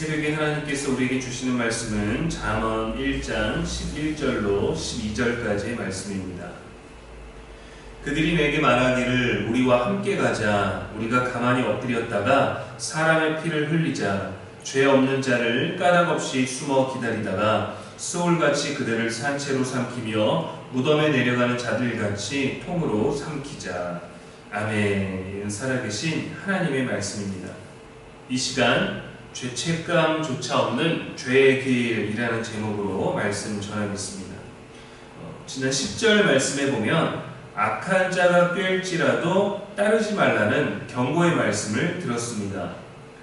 새벽에 하나님께서 우리에게 주시는 말씀은 잠언 1장 11절로 12절까지의 말씀입니다. 그들이 내게 말하기를 우리와 함께 가자. 우리가 가만히 엎드렸다가 사람의 피를 흘리자. 죄 없는 자를 까닭없이 숨어 기다리다가 소울같이 그들을 산채로 삼키며 무덤에 내려가는 자들같이 통으로 삼키자. 아멘. 살아계신 하나님의 말씀입니다. 이 시간 죄책감조차 없는 죄의 길이라는 제목으로 말씀 전하겠습니다. 지난 10절 말씀에 보면 악한 자가 꾀일지라도 따르지 말라는 경고의 말씀을 들었습니다.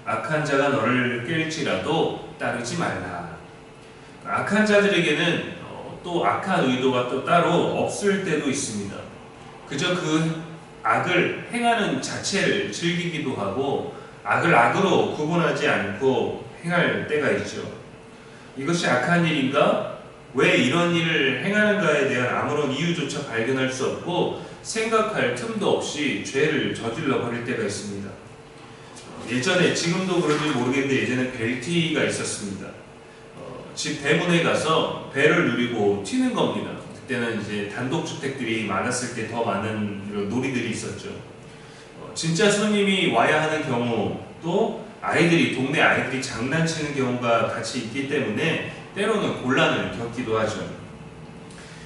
악한 자가 너를 꾀일지라도 따르지 말라. 악한 자들에게는 또 악한 의도가 또 따로 없을 때도 있습니다. 그저 그 악을 행하는 자체를 즐기기도 하고 악을 악으로 구분하지 않고 행할 때가 있죠. 이것이 악한 일인가? 왜 이런 일을 행하는가에 대한 아무런 이유조차 발견할 수 없고 생각할 틈도 없이 죄를 저질러 버릴 때가 있습니다. 예전에, 지금도 그런지 모르겠는데 예전에 벨티가 있었습니다. 집 대문에 가서 배를 누리고 튀는 겁니다. 그때는 이제 단독주택들이 많았을 때 더 많은 이런 놀이들이 있었죠. 진짜 손님이 와야 하는 경우, 또 아이들이, 동네 아이들이 장난치는 경우가 같이 있기 때문에 때로는 곤란을 겪기도 하죠.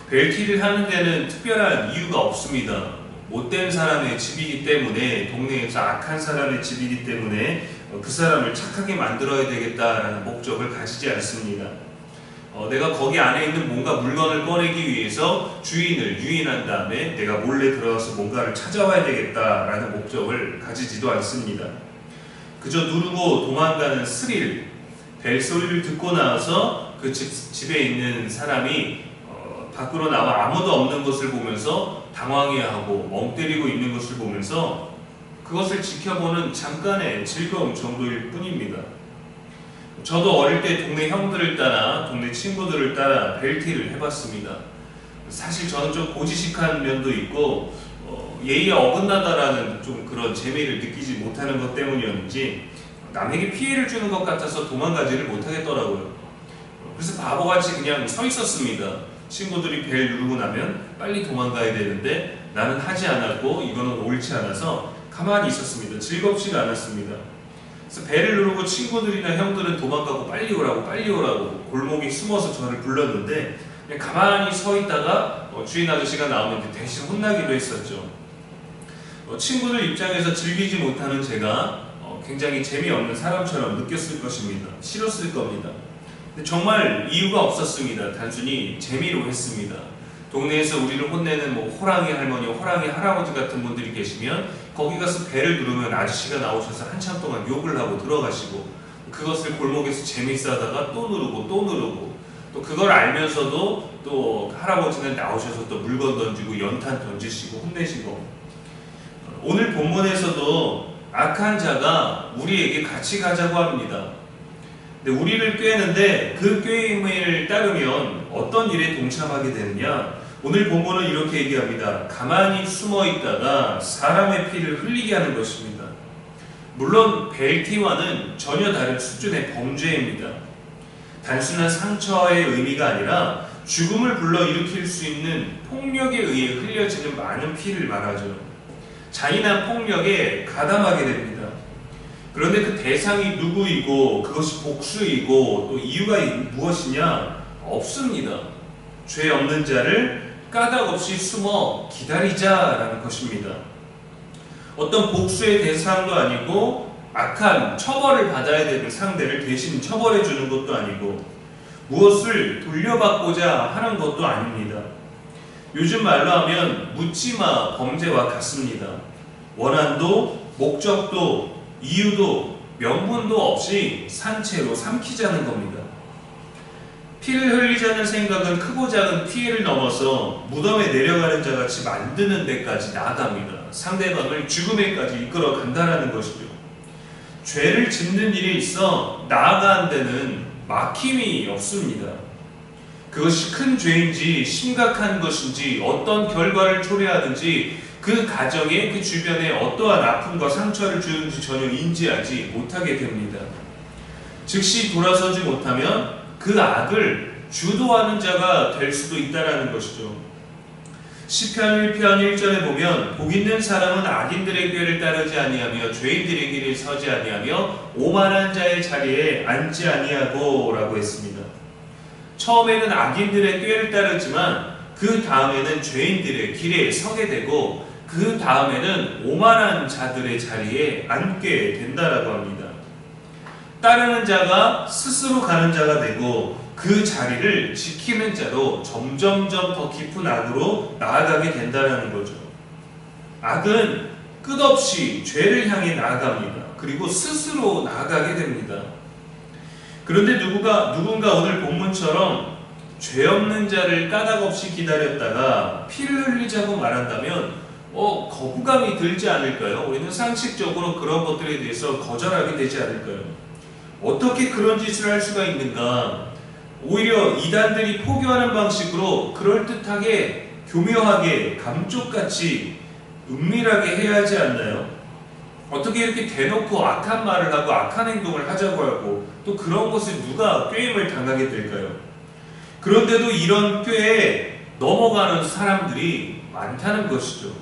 벨티를 하는 데는 특별한 이유가 없습니다. 못된 사람의 집이기 때문에, 동네에서 악한 사람의 집이기 때문에 그 사람을 착하게 만들어야 되겠다라는 목적을 가지지 않습니다. 내가 거기 안에 있는 뭔가 물건을 꺼내기 위해서 주인을 유인한 다음에 내가 몰래 들어가서 뭔가를 찾아와야 되겠다라는 목적을 가지지도 않습니다. 그저 누르고 도망가는 스릴, 벨소리를 듣고 나와서 그 집에 있는 사람이 밖으로 나와 아무도 없는 것을 보면서 당황해하고 멍 때리고 있는 것을 보면서 그것을 지켜보는 잠깐의 즐거움 정도일 뿐입니다. 저도 어릴 때 동네 형들을 따라, 동네 친구들을 따라 벨티를 해봤습니다. 사실 저는 좀 고지식한 면도 있고 예의에 어긋나다라는 좀 그런 재미를 느끼지 못하는 것 때문이었는지 남에게 피해를 주는 것 같아서 도망가지를 못하겠더라고요. 그래서 바보같이 그냥 서 있었습니다. 친구들이 벨 누르고 나면 빨리 도망가야 되는데 나는 하지 않았고 이거는 옳지 않아서 가만히 있었습니다. 즐겁지가 않았습니다. 그래서 벨을 누르고 친구들이나 형들은 도망가고 빨리 오라고 골목에 숨어서 저를 불렀는데 그냥 가만히 서 있다가 주인 아저씨가 나오면 대신 혼나기도 했었죠. 친구들 입장에서 즐기지 못하는 제가 굉장히 재미없는 사람처럼 느꼈을 것입니다. 싫었을 겁니다. 근데 정말 이유가 없었습니다. 단순히 재미로 했습니다. 동네에서 우리를 혼내는 호랑이 할머니, 호랑이 할아버지 같은 분들이 계시면 거기 가서 벨을 누르면 아저씨가 나오셔서 한참 동안 욕을 하고 들어가시고 그것을 골목에서 재밌어 하다가 또 누르고 또 그걸 알면서도 또 할아버지는 나오셔서 또 물건 던지고 연탄 던지시고 혼내시고 오늘 본문에서도 악한 자가 우리에게 같이 가자고 합니다. 근데 우리를 꾀는데 그 꾀임을 따르면 어떤 일에 동참하게 되느냐? 오늘 본문은 이렇게 얘기합니다. 가만히 숨어 있다가 사람의 피를 흘리게 하는 것입니다. 물론 벨티와는 전혀 다른 수준의 범죄입니다. 단순한 상처의 의미가 아니라 죽음을 불러일으킬 수 있는 폭력에 의해 흘려지는 많은 피를 말하죠. 잔인한 폭력에 가담하게 됩니다. 그런데 그 대상이 누구이고 그것이 복수이고 또 이유가 무엇이냐? 없습니다. 죄 없는 자를 까닭없이 숨어 기다리자라는 것입니다. 어떤 복수의 대상도 아니고 악한 처벌을 받아야 되는 상대를 대신 처벌해 주는 것도 아니고 무엇을 돌려받고자 하는 것도 아닙니다. 요즘 말로 하면 묻지마 범죄와 같습니다. 원한도 목적도 이유도 명분도 없이 산채로 삼키자는 겁니다. 피를 흘리자는 생각은 크고 작은 피해를 넘어서 무덤에 내려가는 자같이 만드는 데까지 나아갑니다. 상대방을 죽음에까지 이끌어 간다는 것이죠. 죄를 짓는 일에 있어 나아가는 데는 막힘이 없습니다. 그것이 큰 죄인지 심각한 것인지 어떤 결과를 초래하든지 그 가정에 그 주변에 어떠한 아픔과 상처를 주는지 전혀 인지하지 못하게 됩니다. 즉시 돌아서지 못하면 그 악을 주도하는 자가 될 수도 있다라는 것이죠. 시편 1편 1절에 보면 복 있는 사람은 악인들의 꾀를 따르지 아니하며 죄인들의 길에 서지 아니하며 오만한 자의 자리에 앉지 아니하고 라고 했습니다. 처음에는 악인들의 꾀를 따르지만 그 다음에는 죄인들의 길에 서게 되고 그 다음에는 오만한 자들의 자리에 앉게 된다라고 합니다. 따르는 자가 스스로 가는 자가 되고 그 자리를 지키는 자로 점점점 더 깊은 악으로 나아가게 된다는 거죠. 악은 끝없이 죄를 향해 나아갑니다. 그리고 스스로 나아가게 됩니다. 그런데 누군가 오늘 본문처럼 죄 없는 자를 까닭없이 기다렸다가 피를 흘리자고 말한다면 거부감이 들지 않을까요? 우리는 상식적으로 그런 것들에 대해서 거절하게 되지 않을까요? 어떻게 그런 짓을 할 수가 있는가? 오히려 이단들이 포교하는 방식으로 그럴듯하게 교묘하게 감쪽같이 은밀하게 해야 하지 않나요? 어떻게 이렇게 대놓고 악한 말을 하고 악한 행동을 하자고 하고 또 그런 것에 누가 꾀임을 당하게 될까요? 그런데도 이런 꾀에 넘어가는 사람들이 많다는 것이죠.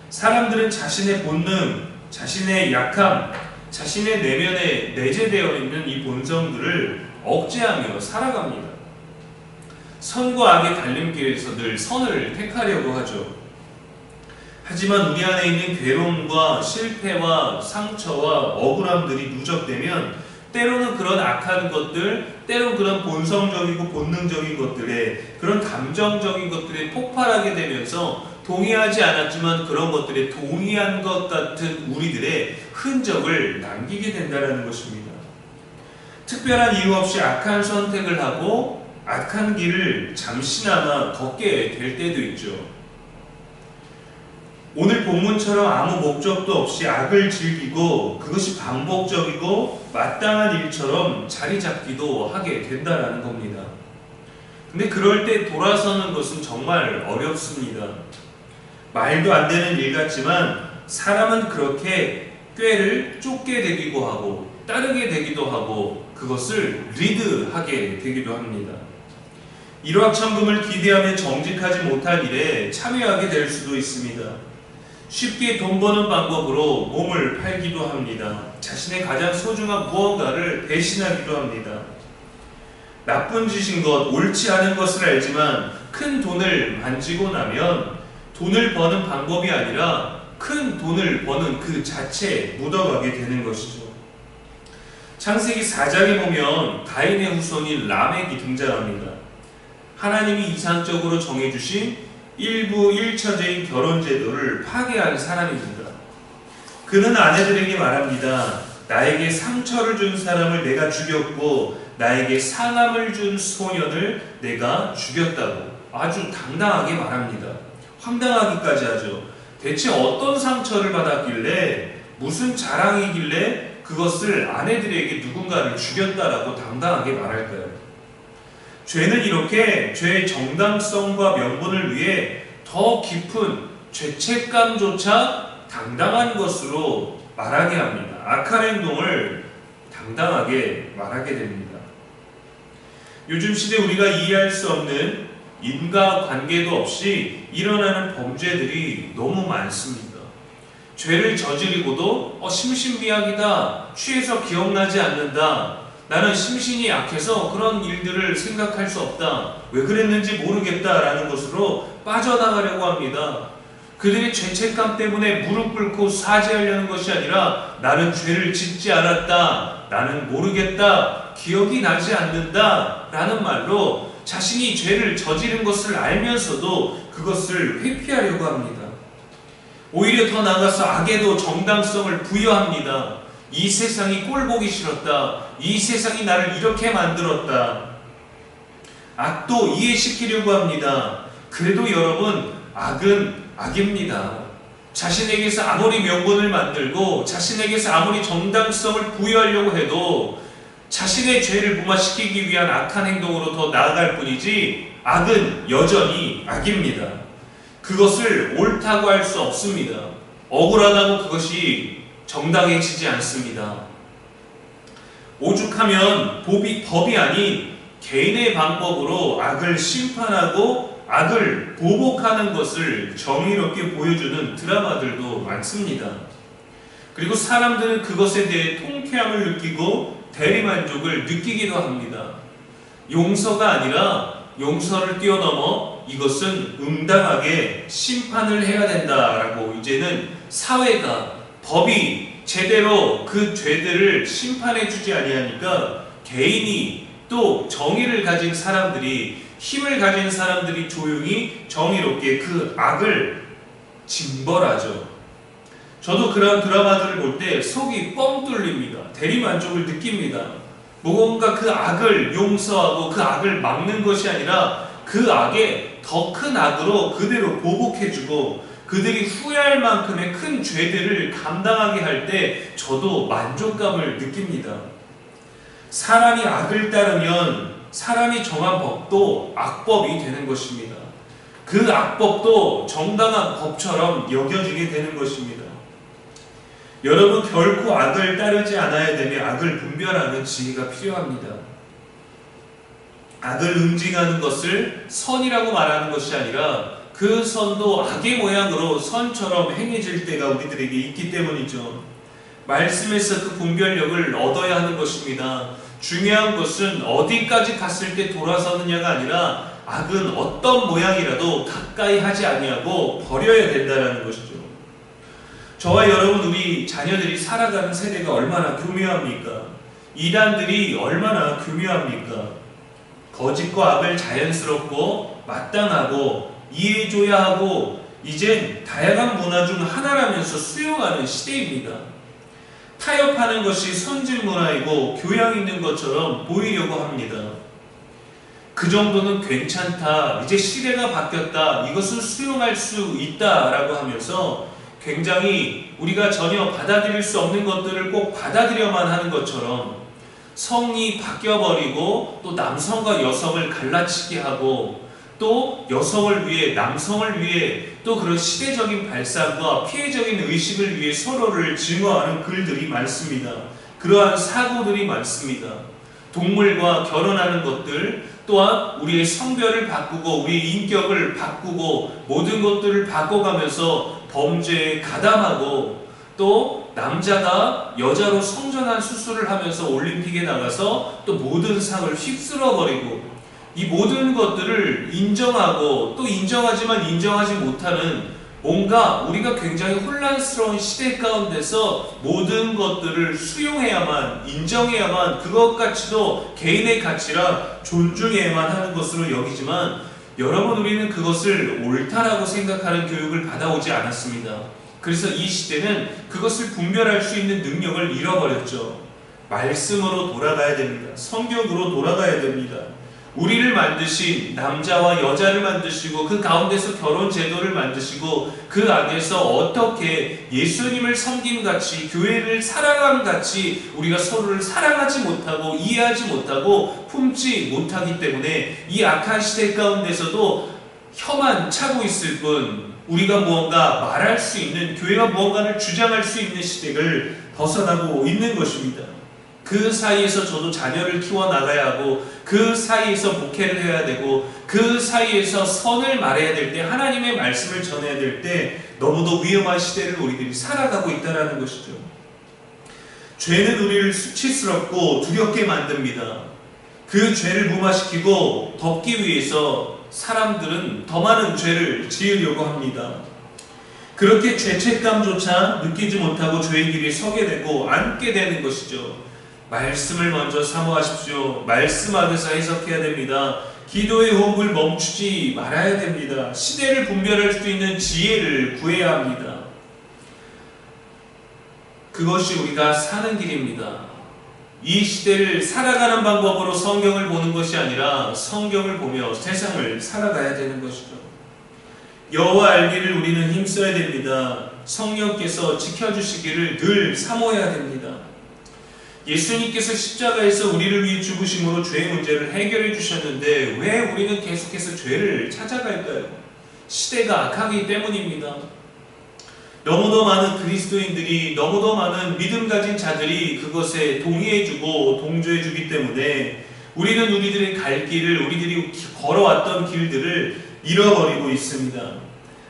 사람들은 자신의 본능, 자신의 약함, 자신의 내면에 내재되어 있는 이 본성들을 억제하며 살아갑니다. 선과 악의 달림길에서 늘 선을 택하려고 하죠. 하지만 우리 안에 있는 괴로움과 실패와 상처와 억울함들이 누적되면 때로는 그런 악한 것들, 때로는 그런 본성적이고 본능적인 것들에 그런 감정적인 것들에 폭발하게 되면서 동의하지 않았지만 그런 것들에 동의한 것 같은 우리들의 흔적을 남기게 된다는 것입니다. 특별한 이유 없이 악한 선택을 하고 악한 길을 잠시나마 걷게 될 때도 있죠. 오늘 본문처럼 아무 목적도 없이 악을 즐기고 그것이 반복적이고 마땅한 일처럼 자리 잡기도 하게 된다는 겁니다. 근데 그럴 때 돌아서는 것은 정말 어렵습니다. 말도 안 되는 일 같지만 사람은 그렇게 꾀를 쫓게 되기도 하고 따르게 되기도 하고 그것을 리드하게 되기도 합니다. 일확천금을 기대하며 정직하지 못할 일에 참여하게 될 수도 있습니다. 쉽게 돈 버는 방법으로 몸을 팔기도 합니다. 자신의 가장 소중한 무언가를 배신하기도 합니다. 나쁜 짓인 것, 옳지 않은 것을 알지만 큰 돈을 만지고 나면 돈을 버는 방법이 아니라 큰 돈을 버는 그 자체에 묻어가게 되는 것이죠. 창세기 4장에 보면 가인의 후손인 라멕이 등장합니다. 하나님이 이상적으로 정해주신 일부 일처제인 결혼제도를 파괴한 사람입니다. 그는 아내들에게 말합니다. 나에게 상처를 준 사람을 내가 죽였고 나에게 상함을 준 소년을 내가 죽였다고 아주 당당하게 말합니다. 황당하기까지 하죠. 대체 어떤 상처를 받았길래 무슨 자랑이길래 그것을 아내들에게 누군가를 죽였다라고 당당하게 말할까요? 죄는 이렇게 죄의 정당성과 명분을 위해 더 깊은 죄책감조차 당당한 것으로 말하게 합니다. 악한 행동을 당당하게 말하게 됩니다. 요즘 시대 우리가 이해할 수 없는 인과관계도 없이 일어나는 범죄들이 너무 많습니다. 죄를 저지르고도 심신미약이다, 취해서 기억나지 않는다, 나는 심신이 약해서 그런 일들을 생각할 수 없다, 왜 그랬는지 모르겠다라는 것으로 빠져나가려고 합니다. 그들의 죄책감 때문에 무릎 꿇고 사죄하려는 것이 아니라 나는 죄를 짓지 않았다, 나는 모르겠다, 기억이 나지 않는다 라는 말로 자신이 죄를 저지른 것을 알면서도 그것을 회피하려고 합니다. 오히려 더 나아가서 악에도 정당성을 부여합니다. 이 세상이 꼴보기 싫었다, 이 세상이 나를 이렇게 만들었다, 악도 이해시키려고 합니다. 그래도 여러분, 악은 악입니다. 자신에게서 아무리 명분을 만들고 자신에게서 아무리 정당성을 부여하려고 해도 자신의 죄를 무마시키기 위한 악한 행동으로 더 나아갈 뿐이지 악은 여전히 악입니다. 그것을 옳다고 할 수 없습니다. 억울하다고 그것이 정당해지지 않습니다. 오죽하면 법이 아닌 개인의 방법으로 악을 심판하고 악을 보복하는 것을 정의롭게 보여주는 드라마들도 많습니다. 그리고 사람들은 그것에 대해 통쾌함을 느끼고 대리만족을 느끼기도 합니다. 용서가 아니라 용서를 뛰어넘어 이것은 응당하게 심판을 해야 된다라고 이제는 사회가, 법이 제대로 그 죄들을 심판해주지 아니하니까 개인이 또 정의를 가진 사람들이, 힘을 가진 사람들이 조용히 정의롭게 그 악을 징벌하죠. 저도 그런 드라마들을 볼 때 속이 뻥 뚫립니다. 대리만족을 느낍니다. 뭔가 그 악을 용서하고 그 악을 막는 것이 아니라 그 악에 더 큰 악으로 그대로 보복해주고 그들이 후회할 만큼의 큰 죄들을 감당하게 할 때 저도 만족감을 느낍니다. 사람이 악을 따르면 사람이 정한 법도 악법이 되는 것입니다. 그 악법도 정당한 법처럼 여겨지게 되는 것입니다. 여러분, 결코 악을 따르지 않아야 되며 악을 분별하는 지혜가 필요합니다. 악을 응징하는 것을 선이라고 말하는 것이 아니라 그 선도 악의 모양으로 선처럼 행해질 때가 우리들에게 있기 때문이죠. 말씀에서 그 분별력을 얻어야 하는 것입니다. 중요한 것은 어디까지 갔을 때 돌아서느냐가 아니라 악은 어떤 모양이라도 가까이 하지 아니하고 버려야 된다는 것이죠. 저와 여러분, 우리 자녀들이 살아가는 세대가 얼마나 교묘합니까? 이단들이 얼마나 교묘합니까? 거짓과 악을 자연스럽고 마땅하고 이해해줘야 하고 이젠 다양한 문화 중 하나라면서 수용하는 시대입니다. 타협하는 것이 선진 문화이고 교양 있는 것처럼 보이려고 합니다. 그 정도는 괜찮다, 이제 시대가 바뀌었다, 이것은 수용할 수 있다라고 하면서 굉장히 우리가 전혀 받아들일 수 없는 것들을 꼭 받아들여만 하는 것처럼 성이 바뀌어버리고 또 남성과 여성을 갈라치게 하고 또 여성을 위해 남성을 위해 또 그런 시대적인 발상과 피해적인 의식을 위해 서로를 증오하는 글들이 많습니다. 그러한 사고들이 많습니다. 동물과 결혼하는 것들 또한 우리의 성별을 바꾸고 우리의 인격을 바꾸고 모든 것들을 바꿔가면서 범죄에 가담하고 또 남자가 여자로 성전환 수술을 하면서 올림픽에 나가서 또 모든 상을 휩쓸어버리고 이 모든 것들을 인정하고 또 인정하지만 인정하지 못하는 뭔가 우리가 굉장히 혼란스러운 시대 가운데서 모든 것들을 수용해야만 인정해야만 그것 가치도 개인의 가치라 존중해야만 하는 것으로 여기지만 여러분, 우리는 그것을 옳다라고 생각하는 교육을 받아오지 않았습니다. 그래서 이 시대는 그것을 분별할 수 있는 능력을 잃어버렸죠. 말씀으로 돌아가야 됩니다. 성경으로 돌아가야 됩니다. 우리를 만드신 남자와 여자를 만드시고 그 가운데서 결혼 제도를 만드시고 그 안에서 어떻게 예수님을 섬김같이 교회를 사랑함같이 우리가 서로를 사랑하지 못하고 이해하지 못하고 품지 못하기 때문에 이 악한 시대 가운데서도 혀만 차고 있을 뿐 우리가 무언가 말할 수 있는, 교회가 무언가를 주장할 수 있는 시대를 벗어나고 있는 것입니다. 그 사이에서 저도 자녀를 키워나가야 하고 그 사이에서 목회를 해야 되고 그 사이에서 선을 말해야 될 때, 하나님의 말씀을 전해야 될 때 너무도 위험한 시대를 우리들이 살아가고 있다는 것이죠. 죄는 우리를 수치스럽고 두렵게 만듭니다. 그 죄를 무마시키고 덮기 위해서 사람들은 더 많은 죄를 지으려고 합니다. 그렇게 죄책감조차 느끼지 못하고 죄의 길에 서게 되고 앉게 되는 것이죠. 말씀을 먼저 사모하십시오. 말씀 안에서 해석해야 됩니다. 기도의 호흡을 멈추지 말아야 됩니다. 시대를 분별할 수 있는 지혜를 구해야 합니다. 그것이 우리가 사는 길입니다. 이 시대를 살아가는 방법으로 성경을 보는 것이 아니라 성경을 보며 세상을 살아가야 되는 것이죠. 여호와 알기를 우리는 힘써야 됩니다. 성령께서 지켜주시기를 늘 사모해야 됩니다. 예수님께서 십자가에서 우리를 위해 죽으심으로 죄의 문제를 해결해 주셨는데 왜 우리는 계속해서 죄를 찾아갈까요? 시대가 악하기 때문입니다. 너무도 많은 그리스도인들이, 너무도 많은 믿음 가진 자들이 그것에 동의해주고 동조해주기 때문에 우리는 우리들의 갈 길을, 우리들이 걸어왔던 길들을 잃어버리고 있습니다.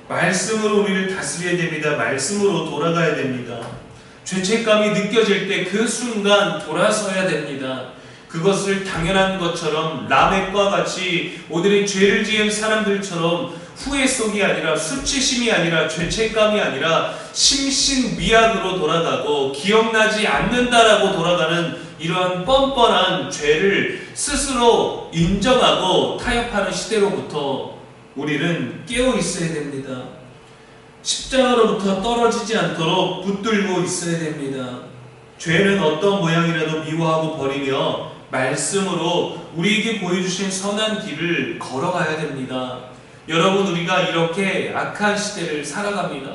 말씀으로 우리를 다스려야 됩니다. 말씀으로 돌아가야 됩니다. 죄책감이 느껴질 때 그 순간 돌아서야 됩니다. 그것을 당연한 것처럼 라멕과 같이 오늘의 죄를 지은 사람들처럼 후회 속이 아니라, 수치심이 아니라, 죄책감이 아니라 심신미약으로 돌아가고 기억나지 않는다라고 돌아가는 이러한 뻔뻔한 죄를 스스로 인정하고 타협하는 시대로부터 우리는 깨어 있어야 됩니다. 십자가로부터 떨어지지 않도록 붙들고 있어야 됩니다. 죄는 어떤 모양이라도 미워하고 버리며 말씀으로 우리에게 보여주신 선한 길을 걸어가야 됩니다. 여러분, 우리가 이렇게 악한 시대를 살아갑니다.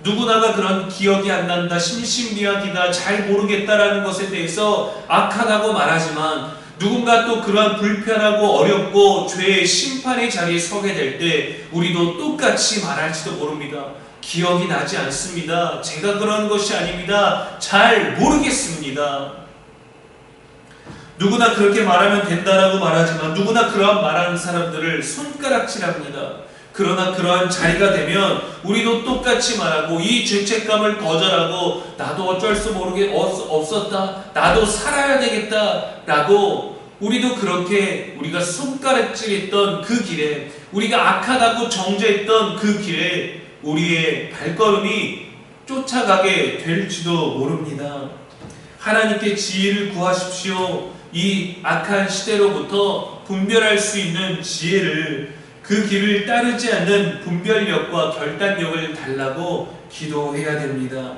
누구나가 그런 기억이 안 난다, 심신미약이다, 잘 모르겠다라는 것에 대해서 악하다고 말하지만 누군가 또 그러한 불편하고 어렵고 죄의 심판의 자리에 서게 될 때 우리도 똑같이 말할지도 모릅니다. 기억이 나지 않습니다. 제가 그런 것이 아닙니다. 잘 모르겠습니다. 누구나 그렇게 말하면 된다라고 말하지만 누구나 그러한 말하는 사람들을 손가락질합니다. 그러나 그러한 자리가 되면 우리도 똑같이 말하고 이 죄책감을 거절하고 나도 어쩔 수 없었다, 나도 살아야 되겠다 라고 우리도 그렇게 우리가 손가락질했던 그 길에, 우리가 악하다고 정죄했던 그 길에 우리의 발걸음이 쫓아가게 될지도 모릅니다. 하나님께 지혜를 구하십시오. 이 악한 시대로부터 분별할 수 있는 지혜를, 그 길을 따르지 않는 분별력과 결단력을 달라고 기도해야 됩니다.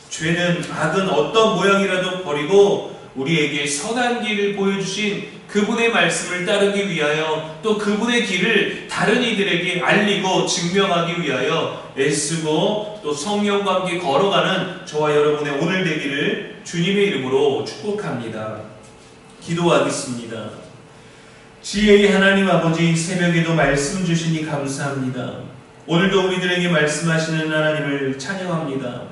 죄는, 악은 어떤 모양이라도 버리고 우리에게 선한 길을 보여주신 그분의 말씀을 따르기 위하여, 또 그분의 길을 다른 이들에게 알리고 증명하기 위하여 애쓰고 또 성령과 함께 걸어가는 저와 여러분의 오늘 되기를 주님의 이름으로 축복합니다. 기도하겠습니다. 지혜의 하나님 아버지, 새벽에도 말씀 주시니 감사합니다. 오늘도 우리들에게 말씀하시는 하나님을 찬양합니다.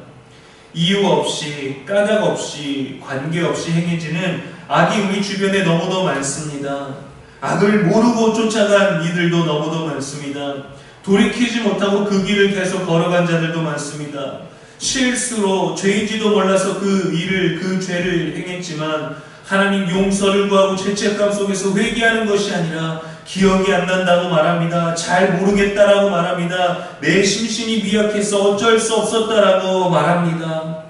이유 없이, 까닭 없이, 관계 없이 행해지는 악이 우리 주변에 너무도 많습니다. 악을 모르고 쫓아간 이들도 너무도 많습니다. 돌이키지 못하고 그 길을 계속 걸어간 자들도 많습니다. 실수로 죄인지도 몰라서 그 일을, 그 죄를 행했지만 하나님 용서를 구하고 죄책감 속에서 회개하는 것이 아니라 기억이 안 난다고 말합니다. 잘 모르겠다라고 말합니다. 내 심신이 미약해서 어쩔 수 없었다라고 말합니다.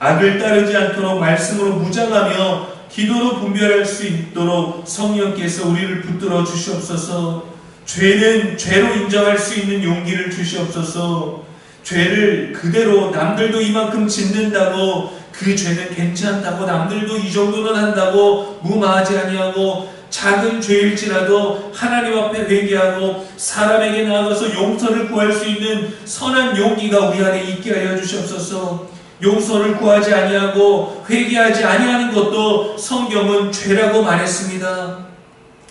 악을 따르지 않도록 말씀으로 무장하며 기도로 분별할 수 있도록 성령께서 우리를 붙들어 주시옵소서. 죄는 죄로 인정할 수 있는 용기를 주시옵소서. 죄를 그대로 남들도 이만큼 짓는다고, 그 죄는 괜찮다고, 남들도 이 정도는 한다고 무마하지 아니하고 작은 죄일지라도 하나님 앞에 회개하고 사람에게 나아가서 용서를 구할 수 있는 선한 용기가 우리 안에 있게 하여 주시옵소서. 용서를 구하지 아니하고 회개하지 아니하는 것도 성경은 죄라고 말했습니다.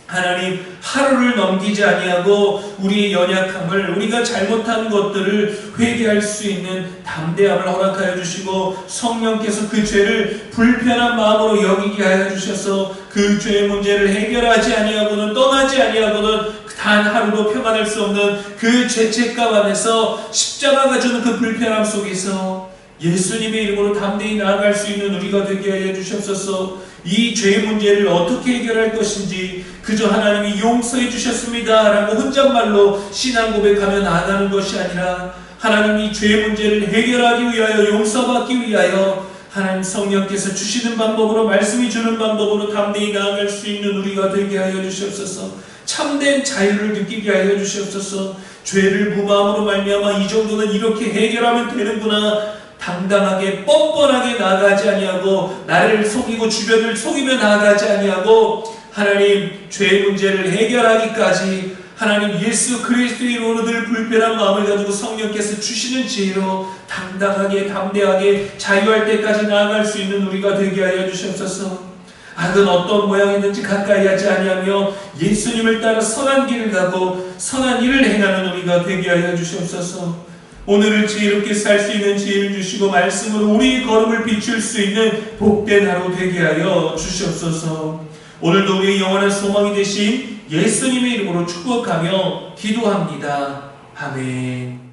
하나님, 하루를 넘기지 아니하고 우리의 연약함을, 우리가 잘못한 것들을 회개할 수 있는 담대함을 허락하여 주시고 성령께서 그 죄를 불편한 마음으로 여기게 하여 주셔서 그 죄의 문제를 해결하지 아니하고는, 떠나지 아니하고는 단 하루도 평안할 수 없는 그 죄책감 안에서 십자가가 주는 그 불편함 속에서 예수님의 이름으로 담대히 나아갈 수 있는 우리가 되게 하여 주시옵소서. 이 죄의 문제를 어떻게 해결할 것인지 그저 하나님이 용서해 주셨습니다 라고 혼잣말로 신앙 고백하며 나아가는 것이 아니라 하나님이 죄의 문제를 해결하기 위하여, 용서받기 위하여 하나님 성령께서 주시는 방법으로, 말씀이 주는 방법으로 담대히 나아갈 수 있는 우리가 되게 하여 주시옵소서. 참된 자유를 느끼게 하여 주시옵소서. 죄를 무마함으로 말미암아 이 정도는 이렇게 해결하면 되는구나, 당당하게 뻔뻔하게 나아가지 아니하고 나를 속이고 주변을 속이며 나아가지 아니하고 하나님 죄의 문제를 해결하기까지 하나님 예수 그리스도의 이름으로 늘 불편한 마음을 가지고 성령께서 주시는 지혜로 당당하게 담대하게 자유할 때까지 나아갈 수 있는 우리가 되게 하여 주시옵소서. 악은 어떤 모양이든지 가까이 하지 아니하며 예수님을 따라 선한 길을 가고 선한 일을 행하는 우리가 되게 하여 주시옵소서. 오늘을 지혜롭게 살 수 있는 지혜를 주시고 말씀으로 우리 걸음을 비출 수 있는 복된 하루 되게 하여 주시옵소서. 오늘도 우리의 영원한 소망이 되신 예수님의 이름으로 축복하며 기도합니다. 아멘.